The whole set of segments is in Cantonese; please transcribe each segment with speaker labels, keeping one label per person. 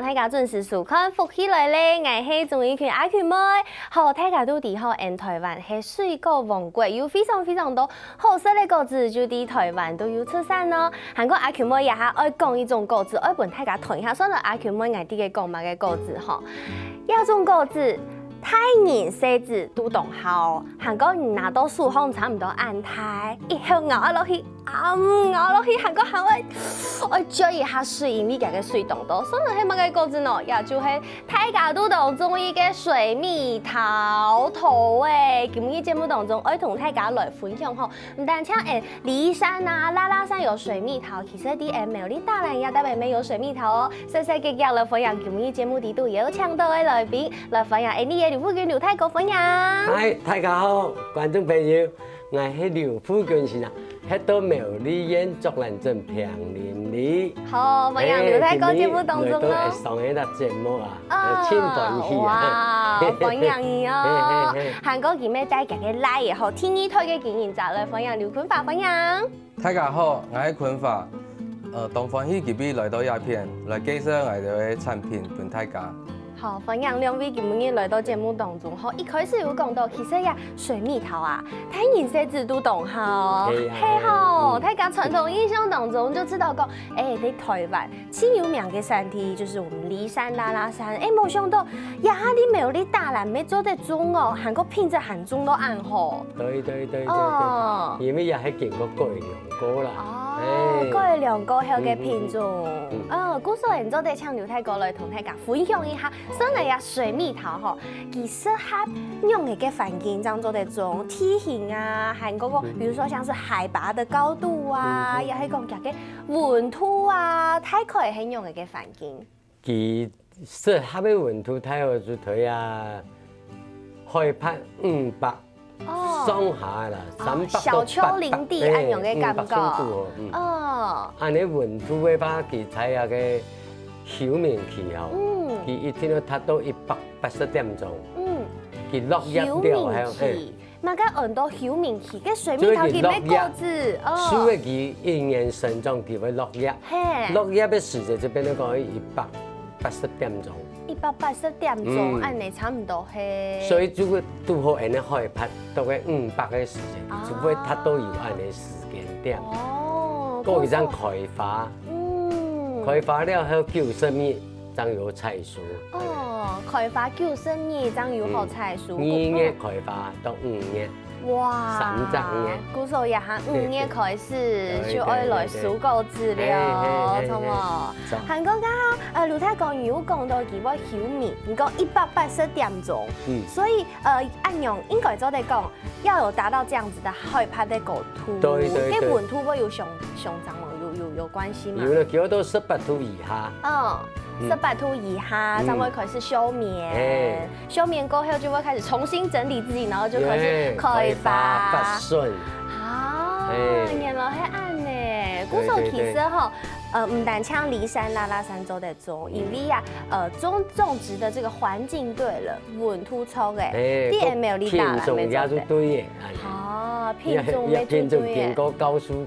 Speaker 1: 大家准时收看福起来咧，我是综艺圈阿群妹，好，大家都知道，台湾是水果王国，有非常多好食的果子，就伫台湾都有出产咯。韩国阿群妹也还爱讲一种果子，爱帮大家谈一下，算了阿群妹爱啲嘅讲嘛嘅果子吼，一种果子。太人细子都懂好，韩国人拿到树上差唔多按太，一口咬落去，咬落去，韩国还会嚼一下水，因为佢嘅水冻多。所以係乜嘅果子呢？也就係大家都當中意嘅水蜜桃誒。今日節目當中，我同大家來分享吼，唔單止梨山啊、拉拉山有水蜜桃，其實啲苗栗大蘭也特別沒有水蜜桃哦。細細嘅嚟分享今日節目啲度有請到嘅來賓來分享你。劉富娟、劉太哥分享。
Speaker 2: 嗨，大家好，觀眾朋友，我係劉富娟先生，喺到苗栗縣竹蘭鎮平林里。
Speaker 1: 好，分享劉太哥節目當中咯。
Speaker 2: 來到上一個節目啊，千歡喜啊！
Speaker 1: 哇，分享伊哦。韓國今日帶大家來嘅，好天意推嘅經營者來分享劉坤發分享。
Speaker 3: 大家好，我係坤發。當歡喜這邊來到鴉片，來介紹我哋嘅產品俾大家。
Speaker 1: 好，分享兩位今日來到節目當中，好，一開始有講到，其實呀水蜜桃啊，太人細子都懂好，係好，大家傳統印象當中就知道講，喺台灣最有名嘅山地就是我們梨山、拉拉山，冇想到呀啲苗栗大蘭沒做得種哦，韓國品質很種都暗好。
Speaker 2: 對，因為也係見過改良過啦。
Speaker 1: 改良過後嘅品種，古時人做得請劉太哥來同大家分享一下。所以呀，水蜜桃吼，其適合用嘅環境當做得種體型啊，和嗰個，比如說像是海拔的高度啊，也係講嘅溫度啊，太可以係用嘅環境。
Speaker 2: 其適合嘅溫度太好就睇啊，海拔500上下啦，300
Speaker 1: 小丘陵地安用嘅感覺。
Speaker 2: 按你溫度嘅話，其睇下嘅表面氣候。佢一天都達到180點鐘，佢落葉了係，
Speaker 1: 乜嘅按到曉明期嘅水蜜桃佢咩果子？
Speaker 2: 樹嘅佢一年成長佢會落葉，落葉嘅時間就變到講180點鐘。
Speaker 1: 180點鐘，按你差唔多係。
Speaker 2: 所以如果拄好按你海拔到嘅500嘅時間，就會達到有按你時間點。哦，嗰個叫開花，開花了後90米。將有菜蔬
Speaker 1: 哦，開花90日，將有好菜蔬。
Speaker 2: 2月開花到5月，
Speaker 1: 哇
Speaker 2: ，3月。
Speaker 1: 古時候也係5月開始就愛來蔬果子了，錯冇？韓國家劉太公有講到佢話曉明，唔講180點鐘，所以按用應該做得講，要有達到這樣子的海拔的高度，
Speaker 2: 對，
Speaker 1: 跟溫度會有上漲嗎？有關係嗎？
Speaker 2: 有啦，叫到18度以下。
Speaker 1: 18度以下，才會開始休眠。休眠過後就會開始重新整理自己，然後就開始開發
Speaker 2: 發順。
Speaker 1: 原來係按呢。古時候其實吼，唔單像梨山、拉拉山做得種，因為呀，種植的這個環境對了，溫度錯嘅，啲嘢苗栗大啦，沒做得。
Speaker 2: 對嘅。
Speaker 1: 品種沒做對嘅。
Speaker 2: 經過高速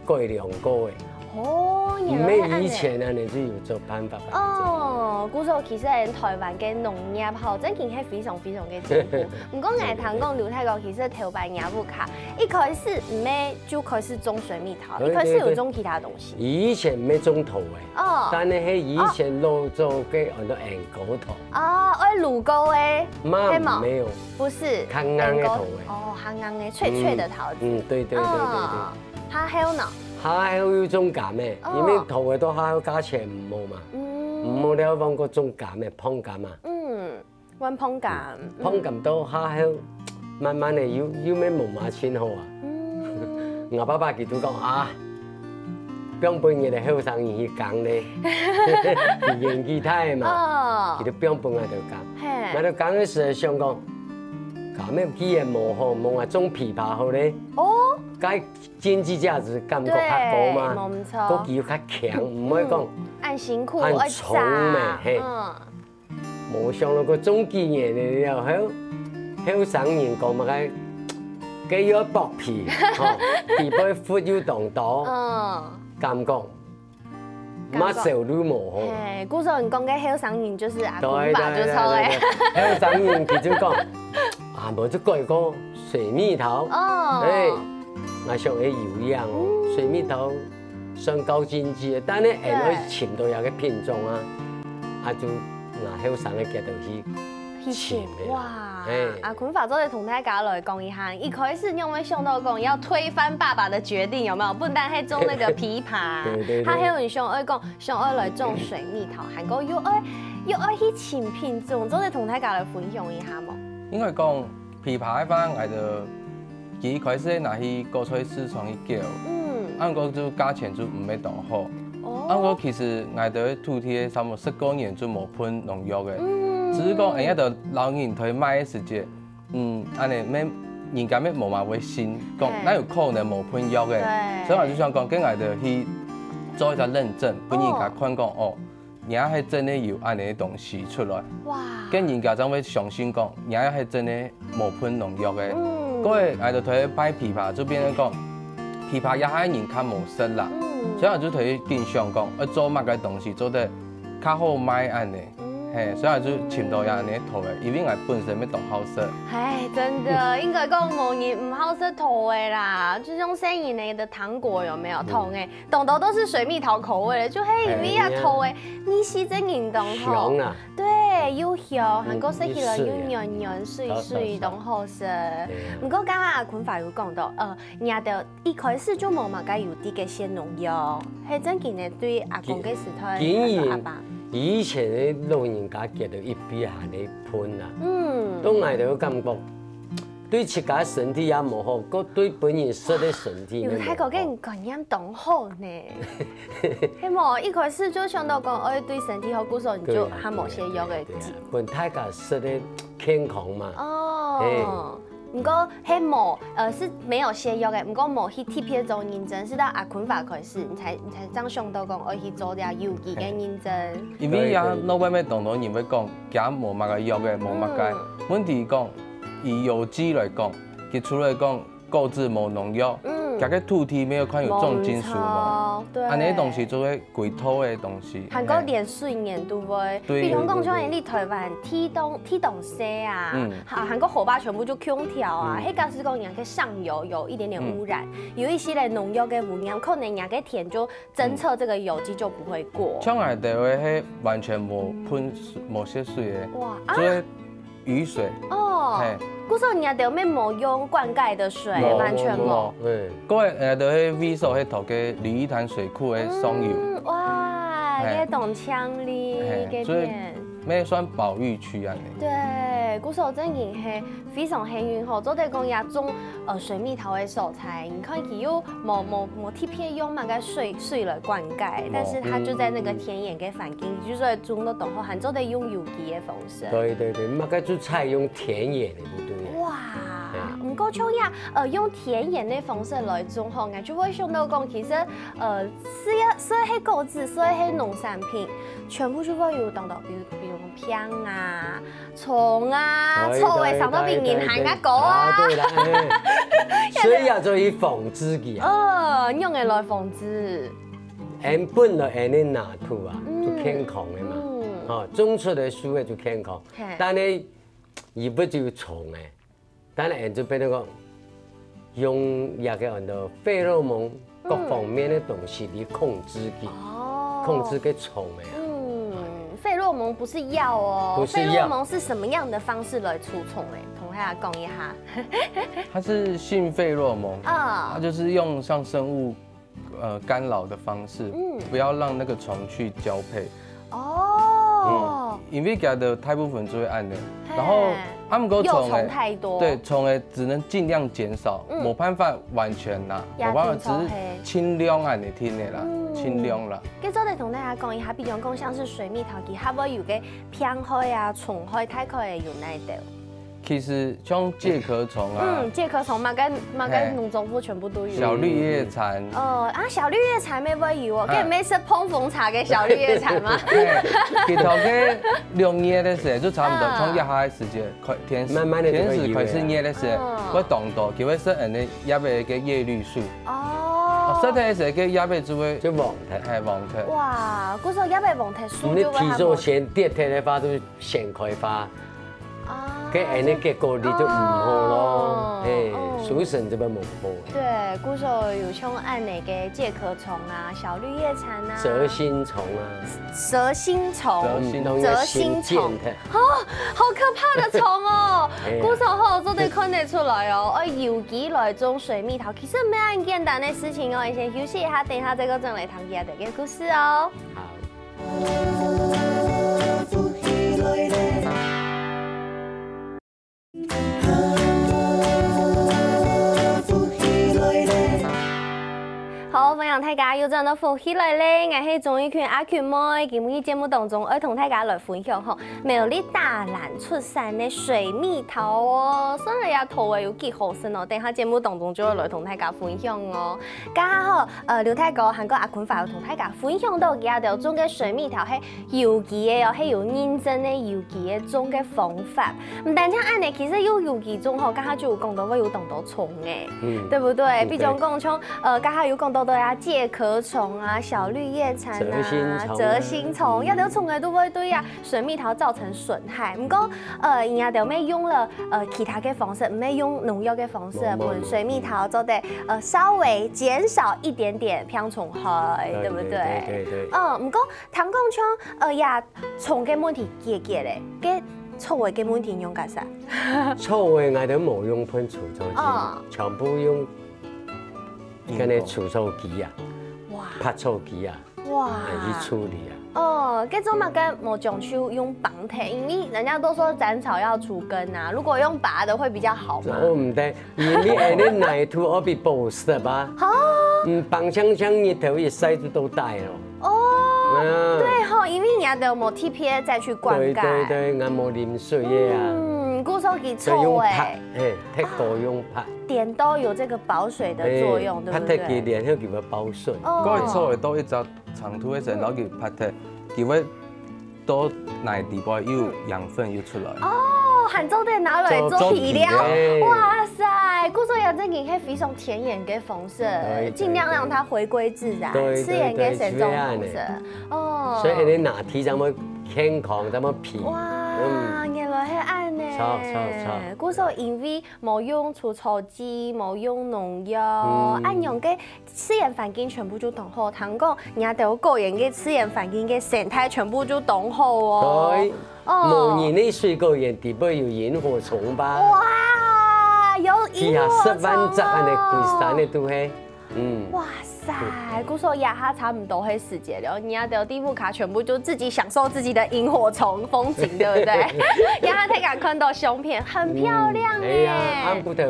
Speaker 2: 改良過嘅。
Speaker 1: 哦，
Speaker 2: 唔係以前啊，你就有做辦法。
Speaker 1: 哦，古時候其實台灣嘅農業吼，真係係非常嘅進步。唔過我聽講劉太哥其實頭擺業務卡，一開始唔係就開始種水蜜桃，一開始有種其他東西。
Speaker 2: 以前沒種桃嘅，但係係以前老做嘅很多硬果桃。
Speaker 1: 哦，愛滷糕誒，
Speaker 2: 媽沒有，
Speaker 1: 不是，
Speaker 2: 較硬嘅桃誒。
Speaker 1: 哦，較硬嘅脆脆的桃子。
Speaker 2: 對。
Speaker 1: 還有呢？
Speaker 2: 還有種鹹嘅，因為桃嘅都還有加錢唔好嘛，唔好了放個種鹹嘅椪柑啊。
Speaker 1: 揾椪柑。
Speaker 2: 椪柑都還有慢慢嘅有咩冇馬錢好啊。我爸爸佢都講啊，標本嘅嚟後生人去講咧，佢演技太嘛，佢都標本喺度講，喺度講嘅時候想講，搞咩起的毛好，毛啊种枇杷好咧。哦。该经济价值感觉较高嘛，
Speaker 1: 唔错。
Speaker 2: 个肌肉较强，唔可以讲
Speaker 1: 按辛苦，
Speaker 2: 按重咩嘿。无想到个种几年的了后，后生人讲嘛个，肌肉薄皮，皮肤肤又动大，感觉。乜受都冇好。
Speaker 1: 係，古時候人講嘅後生人就是阿坤爸就錯嘅。
Speaker 2: 後生人佢就講，啊冇就改個水蜜桃。哦。誒，我想係有樣哦，水蜜桃算高經濟嘅，但係誒可以尋到有個品種啊，啊就嗱後生嘅叫到去尋嘅。
Speaker 1: 哇！阿坤爸，做的同大家來講一下，一開始因為想到講要推翻爸爸的決定，有沒有？不但係種那個枇杷，他還有人想愛講，想愛來種水蜜桃，韓國又愛去尋品種，做的同大家來分享一下冇？
Speaker 3: 因為講枇杷一番，我就一開始拿去國菜市場去叫，按個就價錢就唔係當好，按個其實我哋土地差唔多10多年就冇噴農藥嘅。只是講，人家就老人推買嘅時節，安尼咩人家咩無嘛會信，講哪有可能無噴藥嘅，所以我就想講，跟我哋去做一個認證，俾人家看講哦，人家係真係有安尼嘅東西出來，跟人家才會相信講，人家係真係無噴農藥嘅。嗰個我就推擺枇杷，就變咗講，枇杷也係人較無識啦，所以我就推經常講，要做乜嘅東西做得較好賣安尼。所以就尋到人哋圖嘅，因為我本身要讀好食。
Speaker 1: 唉，真的，應該講無人唔好食圖嘅啦，就像生意內的糖果有沒有糖嘅，懂都是水蜜桃口味的，就係因為啊圖嘅，你是真認同吼。香啊！對，又香，韓國食起來又軟軟碎碎，都好食。不過剛剛阿坤爸有講到，人家就一開始就冇嘛該有啲嘅鮮農藥，係真嘅呢對阿公嘅時代阿爸。
Speaker 2: 以前的老人家叫到一邊下嚟噴啊，都挨到感覺對自家身體也冇好，個對本人食的身體。
Speaker 1: 有睇過嘅人咁樣當好呢？係冇一開始就想到講，哎對身體好，故所你就含某些藥嘅劑。
Speaker 2: 本大家食的健康嘛。
Speaker 1: 哦。唔過係冇，是沒有瀉藥嘅，唔過冇去特別做認證，是到阿坤爸開始，你才這樣想到講，我去做啲有機嘅認證。
Speaker 3: 因為也老闆咩當然認為講，加無乜嘅藥嘅，無乜嘅。問題講，以有機來講，佢除了講購置無農藥，加個土地沒有看有重金屬嘛，安尼東西就會貴土嘅東西。
Speaker 1: 韓國連水年對不對？比如講像你台灣天東西啊，韓國河壩全部就空調啊，迄假使講人家上游有一點點污染，有一些咧農藥嘅污染，可能人家田就偵測這個有機就不會過。
Speaker 3: 像我哋話係完全冇噴冇些水嘅，所以雨水。哦。
Speaker 1: 古時候人家就咩冇用灌溉的水，完全冇。
Speaker 3: 嗰個人就喺 V 所喺頭嘅鯉魚潭水庫嘅上游。
Speaker 1: 哇，喺東昌里嗰邊。
Speaker 3: 咩算保育區啊？
Speaker 1: 對，古時候真係係非常幸運吼，做啲講也種水蜜桃嘅蔬菜，你看佢又冇特別用那個水來灌溉，但是它就在那個田野嘅環境，就是種得當好，還做得用有機嘅方式。
Speaker 2: 對，那個就採用田野的，對不對？
Speaker 1: 哇！唔過像用田野的方式來種吼，我就會想到講，其實所以係果子，所以係農產品，全部就會有當到，比如講香啊、蔥啊、醋會上到邊緣行一個啊。
Speaker 2: 對啦，所以要做去防治佢。
Speaker 1: 用嚟來防治。
Speaker 2: 本來安尼拿土啊，就健康的嘛，種出來樹嘅就健康，但係而不就蟲嘅。但係人就變到講，用一個按照費洛蒙各方面的東西嚟控制佢，控制個蟲嘅。
Speaker 1: 費洛蒙不是藥哦，
Speaker 2: 不是藥。
Speaker 1: 費洛蒙是什麼樣的方式來除蟲嘞？同大家講一下。
Speaker 3: 它是性費洛蒙，它就是用像生物干擾的方式，不要讓那個蟲去交配。因為佢的大部分就會按的，然後
Speaker 1: 幼蟲太多，
Speaker 3: 對，蟲誒只能盡量減少，冇辦法完全啦，冇辦法只是輕量按你聽的啦，輕量啦。
Speaker 1: 跟住我哋同大家講一下，比如講像是水蜜桃，佢會有個偏開啊、蟲開，大概會有哪度？
Speaker 3: 其實像介殼蟲啊，
Speaker 1: 介殼蟲嘛，跟農作物全部都有。
Speaker 3: 小綠葉蠶。
Speaker 1: 小綠葉蠶咩會有哦？跟咩食碰風茶嘅小綠葉蠶嗎？
Speaker 3: 其頭嘅6月的時候就差不多，從夏嘅時節天時開始熱的時候，會凍到，佢會食人哋葉嘅葉綠素。實體嘅時候嘅葉嘅就會
Speaker 2: 就黃體，
Speaker 3: 係黃體。
Speaker 1: 哇，嗰時候葉嘅黃體素
Speaker 2: 就會你提早先跌體嘅話，都先開花。cái anh ấy cái cô đi就唔好咯，屬神就不冇好。
Speaker 1: 對，古時候有像按那個介殼蟲啊、小綠葉蠶啊、
Speaker 2: 蛇心蟲啊、
Speaker 1: 蛇心蟲、
Speaker 2: 蛇心蟲，
Speaker 1: 好可怕的蟲哦！古時候都得看得出來哦，游擊來種水蜜桃，其實唔係很簡單的事情哦。先休息一下，等一下再個再來談其他嘅故事哦。好，歡迎大家又轉到福喜來咧，我係鍾意權阿權妹，今日節目當中要同大家來分享吼苗栗大蘭出產的水蜜桃哦，雖然也圖誒有幾好食哦，等下節目當中就會來同大家分享哦。家下好，劉太哥韓國阿權法要同大家分享到幾下條種嘅水蜜桃係有機嘅哦，係有認真嘅有機嘅種嘅方法。唔單止按呢，其實有機種吼，家下就有講到會有當到蟲誒，對不對？比如講像家下有講到對啊，介殼蟲啊、小綠葉蠶啊、蛇心蟲，一條蟲嘅都會對啊水蜜桃造成損害。唔過人家就咩用了其他嘅方式，唔係用農藥嘅方式，把水蜜桃做得稍微減少一點點병蟲害，對不對？
Speaker 2: 對。
Speaker 1: 唔過聽講像也蟲嘅問題解決咧，嘅臭味嘅問題用幹啥？
Speaker 2: 臭味我都冇用噴除臭劑，全部用。跟你除臭機啊，拍臭機啊，嚟去處理啊。
Speaker 1: 這種嘛跟冇講究用綁體，因為人家都說斬草要除根啊，如果用拔的會比較好嘛。
Speaker 2: 我唔得，因為你奶土我比保濕吧。綁槍槍一頭一曬就都帶咯。
Speaker 1: 對吼，因為人家都冇貼片再去灌溉。
Speaker 2: 對，我冇淋水嘅啊。
Speaker 1: 古時候幾臭哎，
Speaker 2: 太多用拍，
Speaker 1: 點都有這個保水的作用，對不對？
Speaker 2: 拍太幾年，佢叫佢保水。
Speaker 3: 嗰個臭嘅多一隻長土嘅時候，攞佢拍太，佢會多奶地波有養分又出來。
Speaker 1: 含做得拿來做皮料，哇塞！古時候也真係係非常田園嘅風色，盡量讓它回歸自然，吃鹽嘅成種風色。
Speaker 2: 所以你拿鐵怎麼健康，怎麼皮？
Speaker 1: 哇，原來係按呢。
Speaker 2: 錯。
Speaker 1: 古時候因為冇用除臭劑，冇用農藥，按用嘅自然環境全部就當好。聽講人家都有個人嘅自然環境嘅生態全部就當好哦。
Speaker 2: 對。模擬你水果園底部有螢火蟲吧？
Speaker 1: 哇，有螢火蟲。
Speaker 2: 10萬隻安尼規山的都係。
Speaker 1: 哇塞，古時候也還差不多係時節了，人家的地鋪卡全部就自己享受自己的螢火蟲風景，對不對？然後大家看到相片很漂亮哎。
Speaker 2: 按不到，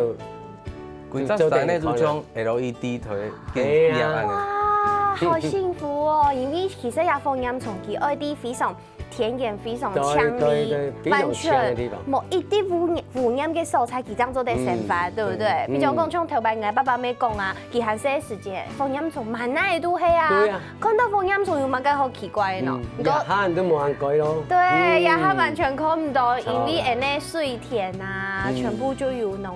Speaker 3: 規則山呢就將 LED 台嘅亮
Speaker 1: 哇，好幸福哦！因為其實也放鹽蟲機 LED 非常田園非常強烈，完全冇一啲污染嘅素材，佢這樣做得生發，對不對？比如講像頭擺我爸爸咪講啊，佢閒些時間放鹽蟲萬哪都係啊，看到放鹽蟲有乜嘅好奇怪呢？
Speaker 2: 下人都冇人改咯。
Speaker 1: 對，也係完全看唔到，因為誒呢水田啊，全部就有農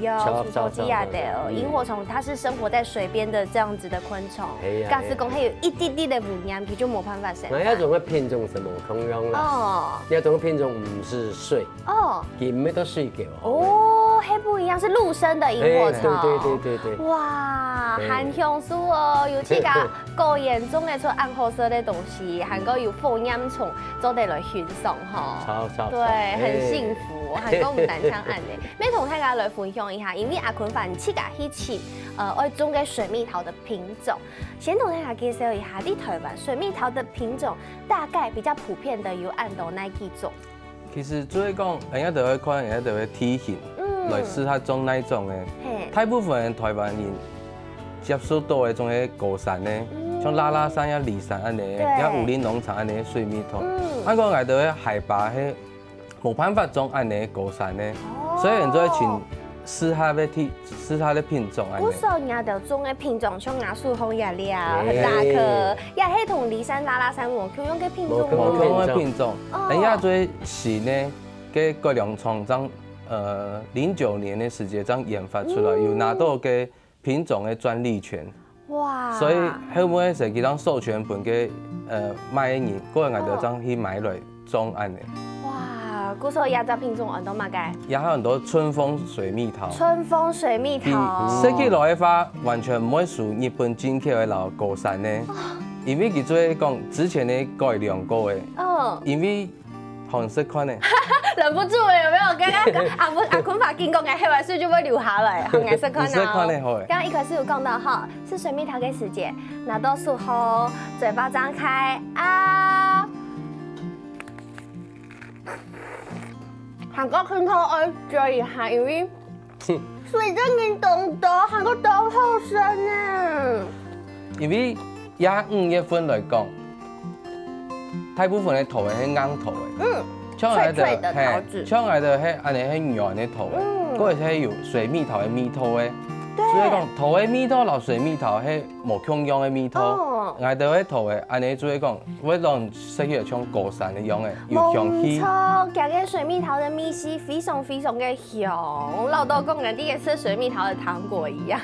Speaker 1: 藥、除臭劑啊的。螢火蟲它是生活在水邊的這樣子的昆蟲，假使講係有一啲啲的污染，佢就冇辦法生。
Speaker 2: 那一種嘅品種是冇同樣啦，一種品種唔是水，佢唔係都水嘅。
Speaker 1: 係不一樣，是陸生的螢火蟲。
Speaker 2: 對。
Speaker 1: 哇，很香酥哦，尤其個個人種嘅出暗褐色的東西，韓國有放鹽蟲做得來欣賞吼。對，很幸福。韓國唔單槍按的，咩同大家來分享一下，因為阿坤凡自家去飼愛種嘅水蜜桃的品種，先同大家介紹一下啲台灣水蜜桃的品種，大概比較普遍的有按到哪幾種？
Speaker 3: 其實做嚟講，人家就會看人家就會體型，來試下種哪種嘅。大部分台灣人接觸到嘅種嘅高山咧，像拉拉山、呀梨山安尼，呀武林農場安尼水蜜桃。按講我哋嘅海拔係冇辦法種安尼高山咧，所以人做请适合的品种安尼。
Speaker 1: 古时候人就种的品种，像牙树红叶了，很大颗，也系同骊山、拉拉山无共用的品种。
Speaker 3: 无共用的品种，人家做新呢，给国良创张09年的时间这样研发出来，有拿到个品种的专利权。哇！所以后尾是佢当授权本给卖的人，个人就这样去买来种安尼。
Speaker 1: 哇！古时候椰子品种很多嘛该？
Speaker 3: 也还有很多春风水蜜桃。
Speaker 1: 春风水蜜桃。
Speaker 3: 设计落的花完全唔会属日本进口的老高山呢，因为佢做讲之前的改良过的。因为红色款的。
Speaker 1: 忍不住了，有没有？刚刚阿坤法经过嘅黑白水就会流下来，红颜色款
Speaker 3: 红色款的好。
Speaker 1: 刚刚一开始有讲到哈，是水蜜桃嘅时节，拿到树后，嘴巴张开啊。韩國圈頭我最意下，因為水晶面凍到，韓國凍好深啊！
Speaker 3: 因為也5月份來講，大部分嘅桃係硬桃嘅，
Speaker 1: 脆脆的桃子，
Speaker 3: 像係就係安尼係軟嘅桃嘅，嗰個係有水蜜桃嘅蜜桃嘅。所以講桃嘅蜜桃同水蜜桃係無共用嘅蜜桃，我哋喺桃嘅安尼做講，會讓食起來像高山一樣嘅，有香氣。
Speaker 1: 冇錯，夾嘅水蜜桃的蜜係非常非常嘅香，老豆講嘅啲嘅吃水蜜桃的糖果一樣，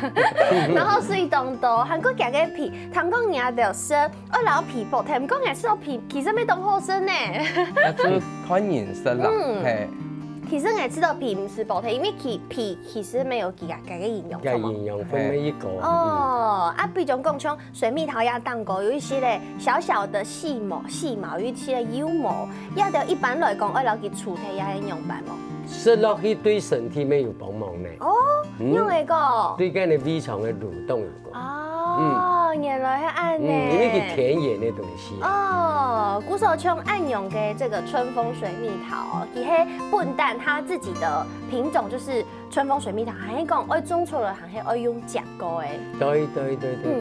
Speaker 1: 然後水凍凍，韓國夾嘅皮，糖講嘢就食，我老皮薄，聽唔講嘢食到皮，其實咩凍好身呢？
Speaker 3: 啊，就看顏色啦，係。
Speaker 1: 其實我吃到皮唔是薄體，因為皮其實沒有幾個營養。
Speaker 2: 營養分沒一個。
Speaker 1: 哦，啊，比如講像水蜜桃呀、蛋糕有一些咧小小的細毛，有一些幼毛，也就一般來講，我留佢粗體也係用辦咯。
Speaker 2: 食落去對身體沒有幫忙呢。
Speaker 1: 哦，用那個。
Speaker 2: 對嗰個胃腸嘅蠕動有關。
Speaker 1: 哦，原來係按呢。
Speaker 2: 因為佢甜嘢嘅東西。
Speaker 1: 哦，古時候像暗用嘅這個春風水蜜桃，其實笨蛋它自己的品種就是春風水蜜桃，係講愛種出來係愛用夾過嘅。
Speaker 2: 對。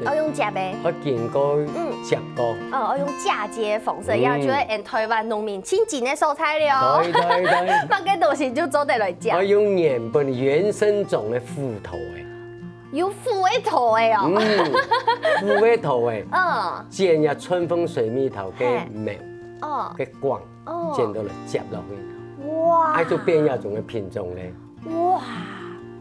Speaker 1: 愛用夾嘅。
Speaker 2: 我見過夾過。
Speaker 1: 愛用嫁接縫色，也就係台灣農民親近嘅蔬菜了。
Speaker 2: 對。
Speaker 1: 乜嘅東西就做得來夾。
Speaker 2: 我用原本原生種嘅芋頭嘅。
Speaker 1: 有腐嘅頭嘅哦，
Speaker 2: 腐嘅頭嘅，剪入春風水蜜桃嘅苗，嘅光，剪到嚟接落去，哇！喺做邊一種嘅品種咧？
Speaker 1: 哇！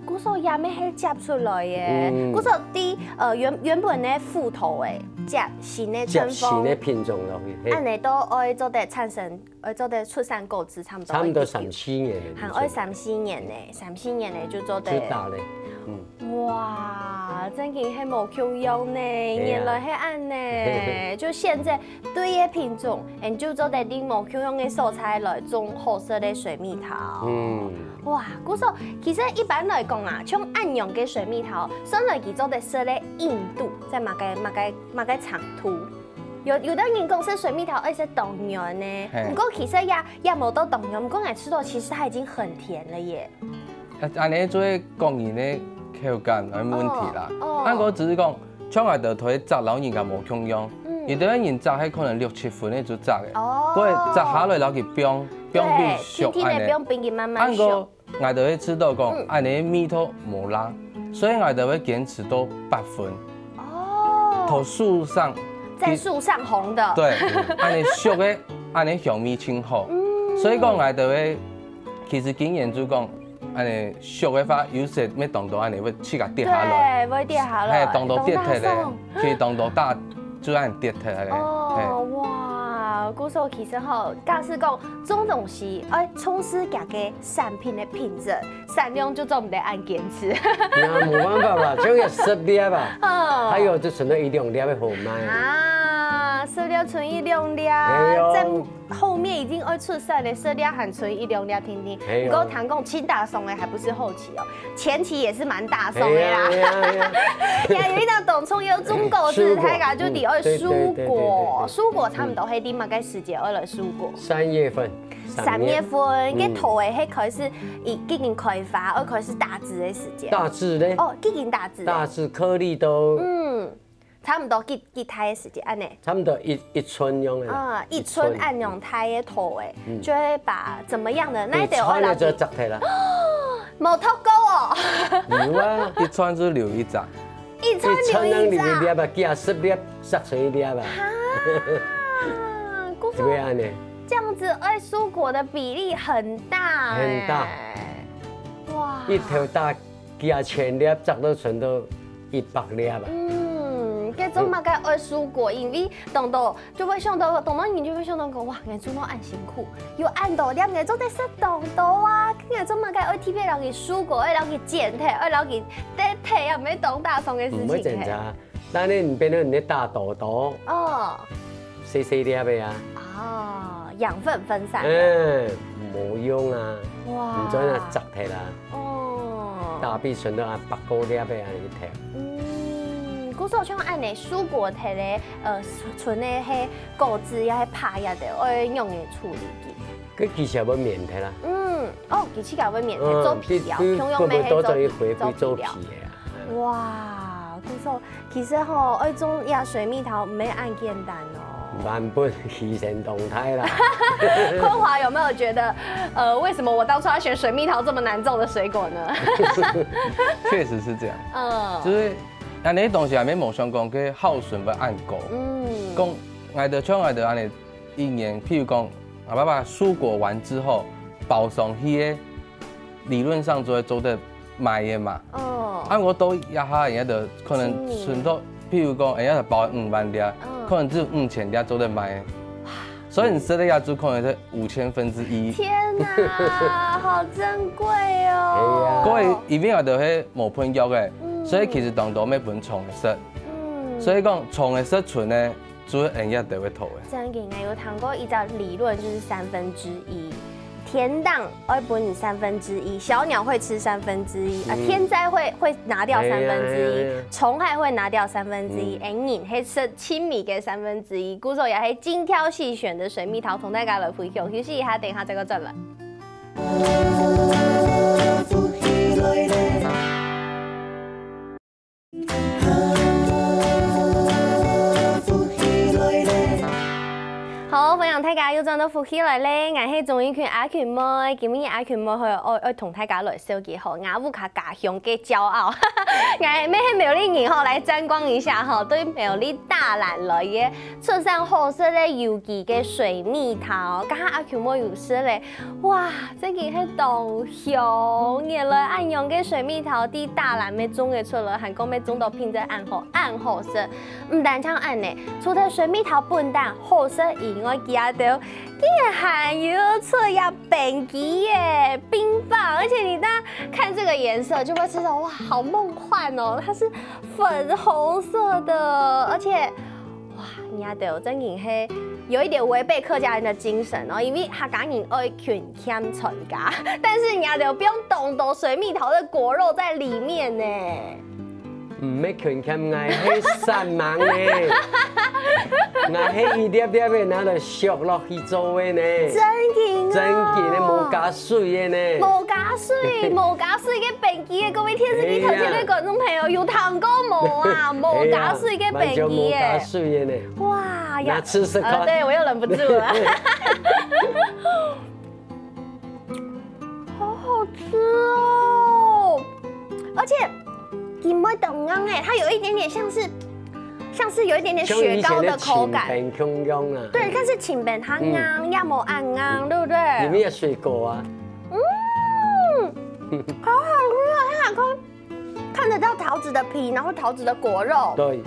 Speaker 1: 古時候也咩係接出來嘅，古時候啲原本嘅腐頭嘅接新嘅春風，
Speaker 2: 新嘅品種落去，
Speaker 1: 按你都愛做得產生，愛做得出產果子，差唔多
Speaker 2: 3-4年嘅，
Speaker 1: 還愛3-4年嘅，3-4年嘅就做得。
Speaker 2: 知道咧。
Speaker 1: 哇，真嘅係冇共用呢，原來係按呢，就現在對嘅品種，就做得啲冇共用嘅蔬菜來種好色嘅水蜜桃。哇，古時候其實一般來講啊，像暗用嘅水蜜桃，上來佢做得色咧硬度，在馬個長度。有的人講食水蜜桃愛食凍圓呢，不過其實也冇到凍圓，不過我吃到其實它已經很甜了耶。
Speaker 3: 安尼做講言咧口感係冇問題啦。按個只是講，像我哋推摘老人家冇共用，有啲人摘係可能6-7分咧就摘嘅，嗰個摘下來攞佢冰去熟安尼。按個我哋會知道講，安尼蜜桃冇辣，所以我哋會堅持到8分。哦，頭樹上。
Speaker 1: 在樹上紅的。
Speaker 3: 對，安尼熟嘅，安尼香味清好。所以講我哋會，其實經驗就講。安尼熟嘅話，有時咩凍到安尼會刺甲跌下來，
Speaker 1: 對，會跌下來，
Speaker 3: 凍到跌脫咧，佢凍到大就安跌脫咧。
Speaker 1: 哦，哇！古時候其實吼，假使講種東西，從事家嘅產品嘅品質，產量就做唔得按堅持。
Speaker 2: 那冇辦法吧，就要10粒吧，還有就存到1-2粒嘅好賣。啊
Speaker 1: ，10粒存1-2粒，在後面已經愛出產的10粒還存1-2粒，聽聽。不過談講輕大送的還不是後期哦，前期也是蠻大送的啦。呀，有一道董蔥有種果子，大家就啲愛蔬果，蔬果差唔多係啲乜嘅時節愛來蔬果。
Speaker 2: 3月份。
Speaker 1: 3月份，嘅桃誒係開始已經開發，而開始大枝嘅時節。
Speaker 2: 大枝咧？
Speaker 1: 哦，已經大枝。
Speaker 2: 大枝顆粒都。
Speaker 1: 差唔多結胎嘅時節，安尼。
Speaker 2: 差唔多一寸樣嘅。
Speaker 1: 一寸按用胎嘅桃誒，就會把怎麼樣的那一條
Speaker 2: 我就摘退啦。
Speaker 1: 冇脱钩哦。
Speaker 2: 有啊，
Speaker 3: 一串就留一张。
Speaker 1: 一串留一张。
Speaker 2: 粒啊，加10粒，塞成一粒啊。
Speaker 1: 姑叔，这样子爱蔬果的比例很大。很大。哇！
Speaker 2: 一条大加1000粒，摘到存到100粒啊。
Speaker 1: 这种嘛，该爱蔬果，因为动到就会想到，动到你就会想到讲，哇，眼做到按辛苦，又按到点眼做得食动到啊，眼做嘛该爱特别留去蔬果，爱留去健体，爱留去得体，又唔係当大送嘅事情。
Speaker 2: 唔會檢查，但你唔變到你大豆豆哦，細粒嘅啊。哦，
Speaker 1: 養分分散。
Speaker 2: 冇用啊，唔准啊摘體啦。哦，大必存到啊100個粒嘅啊你睇。
Speaker 1: 古時候像按你蔬果摕咧，存咧迄果汁要迄拍入的，愛用嘅處理機。
Speaker 2: 佢其實要免摕啦。
Speaker 1: 哦，其實要免摕做皮料，用咩去做皮料？哇，古時候其實吼，愛種野水蜜桃唔係按簡單哦。
Speaker 2: 萬般起承動態啦。
Speaker 1: 坤華有沒有覺得，為什麼我當初要選水蜜桃這麼難種的水果呢？
Speaker 3: 確實是這樣。就是。安尼東西還沒冇想講，佢耗損要按夠。講愛的像愛的安尼一年，譬如講，我爸爸蔬果完之後，包裝迄個理論上就會做得賣嘅嘛。按我都一下人家就可能存到，譬如講人家就包5萬粒，可能只有5000粒做得賣。所以你食的亞洲可能是1/5000。
Speaker 1: 天哪，好珍貴哦！
Speaker 3: 各位因為我哋係冇噴藥嘅。所以其實當到咩本蟲嘅色，所以講蟲嘅色存咧，主要人家都會吐嘅。
Speaker 1: 真嘅，我有談過一個理論，就是1/3，天當會分1/3，小鳥會吃1/3，天災會拿掉1/3，蟲害會拿掉1/3，人係吃親密嘅1/3。古時候也係精挑細選的水蜜桃，同大家來分享。休息一下，等一下再個轉來。好，分享大家要賺到福氣來咧，我係鍾意群阿群妹，今日阿群妹去愛同大家來小結好，雅烏卡家鄉嘅驕傲，我係咩係苗栗人吼來沾光一下吼，對苗栗大蘭來嘅出產好色咧有機嘅水蜜桃，加上阿群妹有說咧，哇，這件係稻香，原來按用嘅水蜜桃啲大蘭咩種嘅出來，還講咩種到品質按好色，唔單唱按呢，除了水蜜桃本蛋好色以外，記到竟然還有出要本機耶冰棒，而且你當看這個顏色就會知道哇，好夢幻哦！它是粉紅色的，而且哇，你睇到真係係有一點違背客家人的精神哦，因為客家人愛群添存家，但是你睇到不用懂得水蜜桃的果肉在裡面呢。
Speaker 2: 唔係群添，係散芒咧。我係一粒粒嘅拿來削落去做嘅呢，
Speaker 1: 真勁啊！
Speaker 2: 真勁咧，冇加水嘅呢，
Speaker 1: 冇加水嘅本機嘅，各位電視機頭前嘅觀眾朋友有糖過冇啊？冇加水嘅本機嘅，
Speaker 2: 冇加水嘅呢，
Speaker 1: 哇！
Speaker 2: 拿吃吃看，
Speaker 1: 對我又忍不住了，好好吃哦，而且唔會凍硬誒，它有一點點像是有一點點雪糕的口感，對，但是清便它硬，也冇按硬，對不對？
Speaker 2: 裡面有水果啊，
Speaker 1: 好好吃啊！看得到桃子的皮，然後桃子的果肉，
Speaker 2: 對。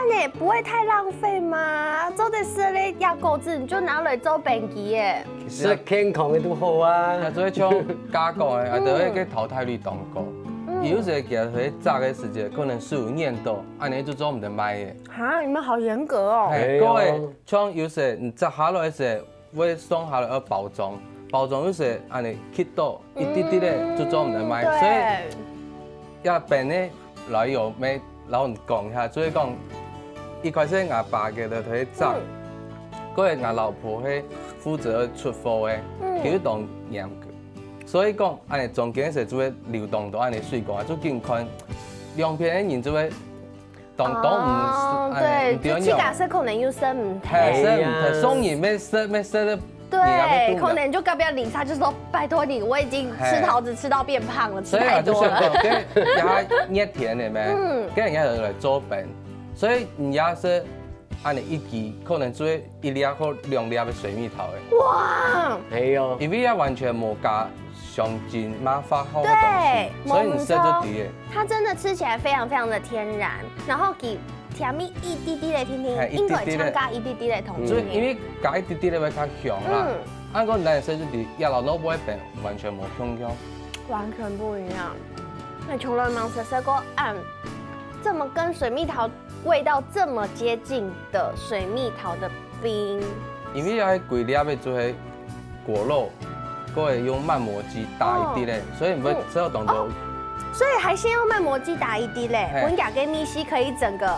Speaker 1: 你不會太浪費嗎？做的是咧野果子，你就拿來做便機耶。
Speaker 2: 食健康嘅都好啊。
Speaker 3: 所以像加工嘅，就係個淘汰率當高。有時其實佢炸嘅時間可能15年多，安尼就做唔得賣嘅。
Speaker 1: 哈，你們好嚴格哦。
Speaker 3: 係，各位像有時你炸下來時，會送下來要包裝，包裝有時安尼切到一啲啲咧就做唔得賣，所以一邊咧來有咩老人講下，所以講。一開始我爸嘅就喺炸，嗰日我老婆係負責出貨嘅，佢當嚴格，所以講安尼中間時就會流動到安尼水果，就見看兩邊嘅人就會當唔
Speaker 1: 對，就自家食可能要食唔睇，
Speaker 3: 送人咩食得
Speaker 1: 对，可能就隔壁理查就说拜托你，我已经吃桃子吃到变胖了，吃太多了。
Speaker 3: 所以啊，就像讲，也甜的咩，跟人家来做饼，所以人家是按你一支可能做一粒或2粒的水蜜桃的。
Speaker 1: 哇！
Speaker 2: 哎呦，
Speaker 3: 因为也完全冇加上进麻花好的东西，所以你吃就低的。
Speaker 1: 它真的吃起来非常非常的天然，然后给甜蜜一滴滴的甜甜，应该掺加一滴滴的糖。
Speaker 3: 所以因为加一滴滴的会较香啦。按讲咱吃就低，也老老不会变，完全冇香香。
Speaker 1: 完全不一样。那除了芒色色锅按这么跟水蜜桃味道这么接近的水蜜桃的冰，
Speaker 3: 因为要规粒要做迄果肉，佮会用慢磨机打一滴嘞，所以唔会只有动作。
Speaker 1: 所以还先用慢磨机打一滴嘞，混甲跟蜜烯可以整个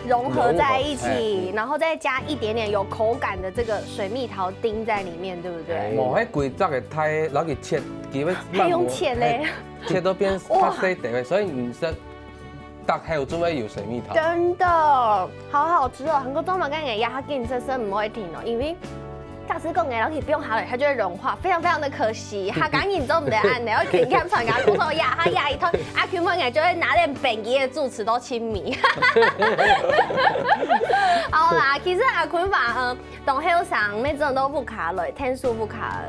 Speaker 1: 融合在一起，然后再加一点点有口感的这个水蜜桃丁在里面，对不对？
Speaker 3: 冇迄规则的太，攞去切，基本
Speaker 1: 还用切嘞，
Speaker 3: 切到变较细地的，所以唔识。还有作为有水蜜桃，
Speaker 1: 真的好好吃哦！韩国中马跟人家它给你这声不会停哦，因为大师讲的，然后不用它了，它就会融化，非常非常的可惜。它赶紧做唔得按的，我全看传给骨头压，它压一通，阿 Q 们也就会拿点本地的助词都亲密。好啦，其实阿坤把董后上每种都不卡เลย天数不卡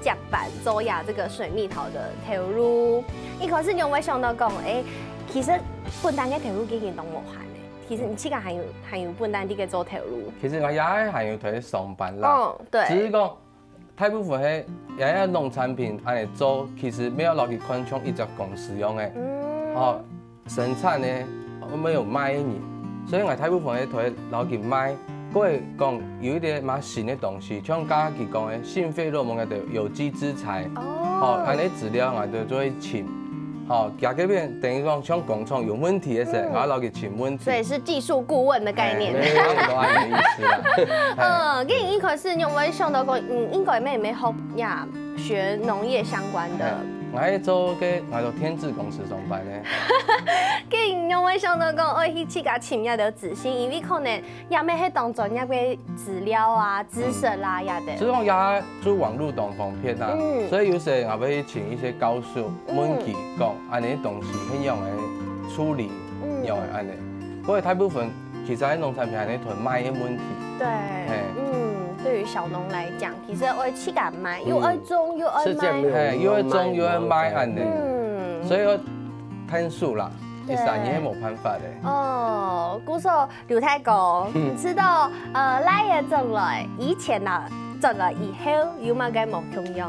Speaker 1: 甲板周亚这个水蜜桃的投入，一可是你有没有想到讲其实笨蛋嘅投入幾件都無限嘅，其實你自己還有笨蛋啲嘅做投入。
Speaker 3: 其實我也係要喺上班啦，
Speaker 1: 對。
Speaker 3: 只是講大部分係也農產品安尼做，其實沒有落去昆蟲一隻公司用嘅，生產呢我沒有賣嘅，所以我大部分係喺落去賣。嗰會講有一啲蠻新嘅東西，像家己講嘅性費洛蒙嘅有機之材，安尼資料我就做去請。好，加嗰邊等於講像工廠有問題嘅時候，我攞去請問題。
Speaker 1: 所以是技術顧問的概念。
Speaker 3: 差不多係咁意思啦。
Speaker 1: 跟你一開始用微想到講，應該咩學呀學農業相關的。
Speaker 3: 我喺做天字公司上班咧。
Speaker 1: 跟你用微想到講，我去自家請一條自信，因為可能也咩喺當中一啲資料啊、知識啦也得。
Speaker 3: 所以講也做網絡當方片啊，所以有時我要去請一些教授問佢講，安尼東西係用嚟處理，用嚟安尼。不過大部分其實喺農產品安尼同賣嘅問題。
Speaker 1: 對，對於小農來講，其實我自家賣，又愛種又愛賣，
Speaker 3: 又愛種又愛賣安尼，所以我攤數啦。其實也冇辦法的。哦，
Speaker 1: 古說劉太公，你知道來也種了，以前啦種了以後有乜嘅冇共用？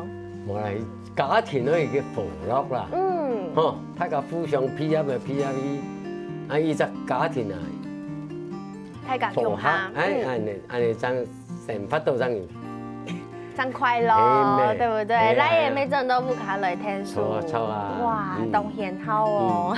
Speaker 2: 冇嚟家庭可以嘅扶樂啦。嗬，大家互相 P 入咪 P 入去，啊，依隻家庭啊，
Speaker 1: 大家共下，
Speaker 2: 安尼成發到真。
Speaker 1: 真快樂，對不對？來也沒種都不卡來天數，哇，當然好哦。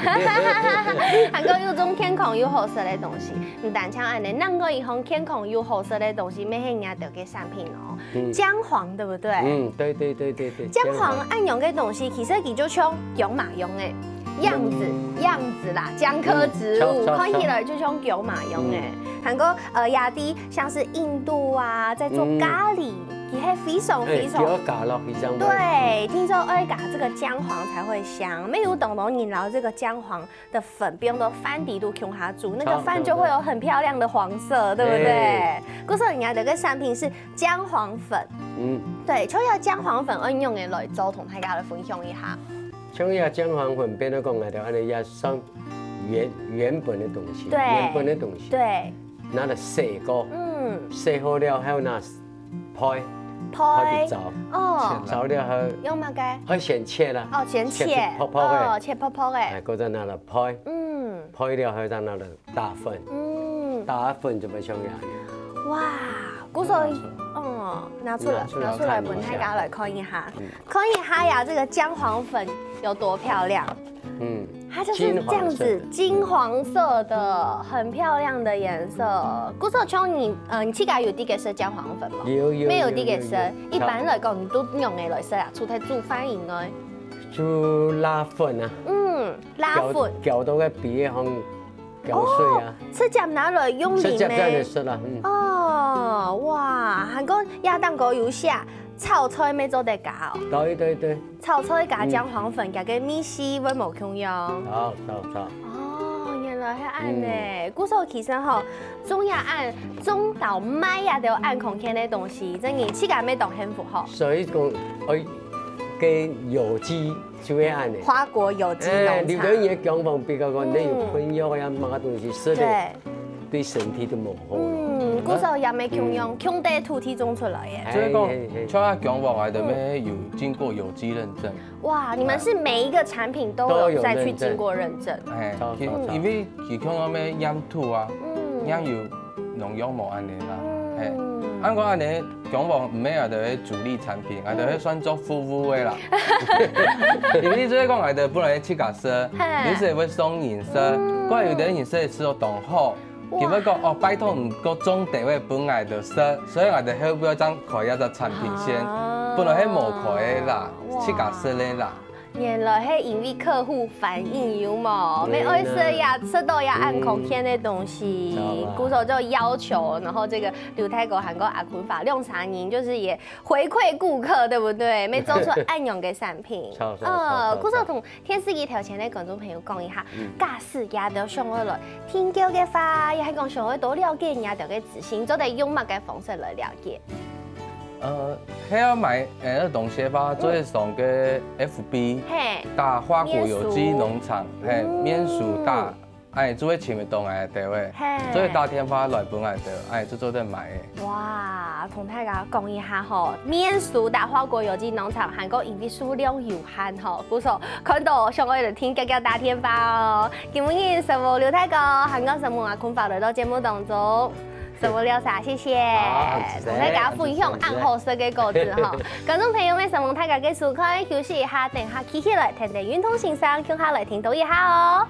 Speaker 1: 韓國有種健康又好食的東西，唔但像安尼，咱個以後健康又好食的東西，咩係人得嘅產品哦？薑黃對不對？
Speaker 2: 對。
Speaker 1: 薑黃按用嘅東西，其實佢就像薑麻用嘅樣子啦，薑科植物，看起來就像薑麻用嘅。韓國亞啲像是印度啊，在做咖喱。也係非常非常，對，聽說要加這個薑黃才會香，沒有懂你然後這個薑黃的粉，不用到飯底都用下煮，那個飯就會有很漂亮的黃色，對不對？故說人家這個產品是薑黃粉，對，除了薑黃粉應用嘅來做，同大家來分享一下。
Speaker 2: 像呀薑黃粉，變咗講嚟就安尼也上原本的東西，原本的東西，
Speaker 1: 對，
Speaker 2: 拿嚟洗過，洗好了還有拿拍糟哦，糟了後
Speaker 1: 用乜嘅？
Speaker 2: 可以先切啦，
Speaker 1: 哦，先切
Speaker 2: 泡泡嘅，
Speaker 1: 切泡泡嘅，
Speaker 2: 嗰陣拿嚟拍，拍了後再拿嚟打粉，打粉就咪像樣。
Speaker 1: 哇，古所拿出來，本大家來看一下，看一下呀，這個薑黃粉有多漂亮。它就是這樣子金黃色的，很漂亮的顏色。古時候像你自己有啲嘅色薑黃粉嗎？
Speaker 2: 有。
Speaker 1: 沒有啲嘅色，一般來講，你都用嘅來色啊，除咗煮飯以外，
Speaker 2: 煮辣粉啊。
Speaker 1: 辣粉。
Speaker 2: 攪到個鼻向攪碎啊。
Speaker 1: 赤醬拿來用裡面。
Speaker 2: 赤醬真係食啦。
Speaker 1: 哦，哇，韓國亞當國有寫。炒菜咩做得加哦？
Speaker 2: 对。
Speaker 1: 炒菜加姜黄粉，加个米丝，会冇共用。
Speaker 2: 好。
Speaker 1: 哦，原来是按呢。古时候其实吼，中亚按中岛麦呀都按空间的东西，真嘅气感没当幸福吼。
Speaker 2: 所以讲，跟有机就会按的。
Speaker 1: 花果有机农场。
Speaker 2: 你讲伊姜黄比较讲，你有喷药呀，乜个东西吃的对身体都冇好。
Speaker 1: 古时候也没共用，用在土地种出来的。
Speaker 3: 所以讲，像啊姜黄来的咩有经过有机认证。
Speaker 1: 哇，你们是每一个产品都有再去经过认证。
Speaker 3: 哎，因为其像个咩养土啊，养有农药冇安尼啦。哎，按讲安尼姜黄唔免也得主力产品，也得算作服务的啦。因为你做讲，也得本来七角色，你是会送颜色，怪有的颜色吃到同好。佢要讲哦，拜托唔个种地位本来就色，所以我哋要不要将开一只产品先，本来係无开的啦，七角色的啦。
Speaker 1: 原来是因为客户反应有冇，没爱色呀，吃到呀按空天的东西，鼓手就要求，然后这个刘太狗韩国阿坤法用茶您就是也回馈顾客，对不对？没做出按用的产品。鼓手同天司仪条前的观众朋友讲一下，假使也都上去了，天骄嘅话，也系讲上去多了解人家条嘅自信，做得用乜嘅方式来了解。
Speaker 3: 还要买东西吧，做上个 FB 打花果有机农场，免俗打，做前面动来地位，所以打电话来本来的，就做得买的。
Speaker 1: 哇，同大家讲一下吼，免俗打花果有机农场，韩国因为数量有限吼，鼓手看到上个就听叫打电话哦。今日什么刘太哥，韩国什么阿坤发来到节目当中。什么料啥？谢谢，同大家分享暗号色嘅歌词哈。观众朋友们，什么大家嘅收看休息一下，等下起起来听听运动欣赏，听下来听到一下哦。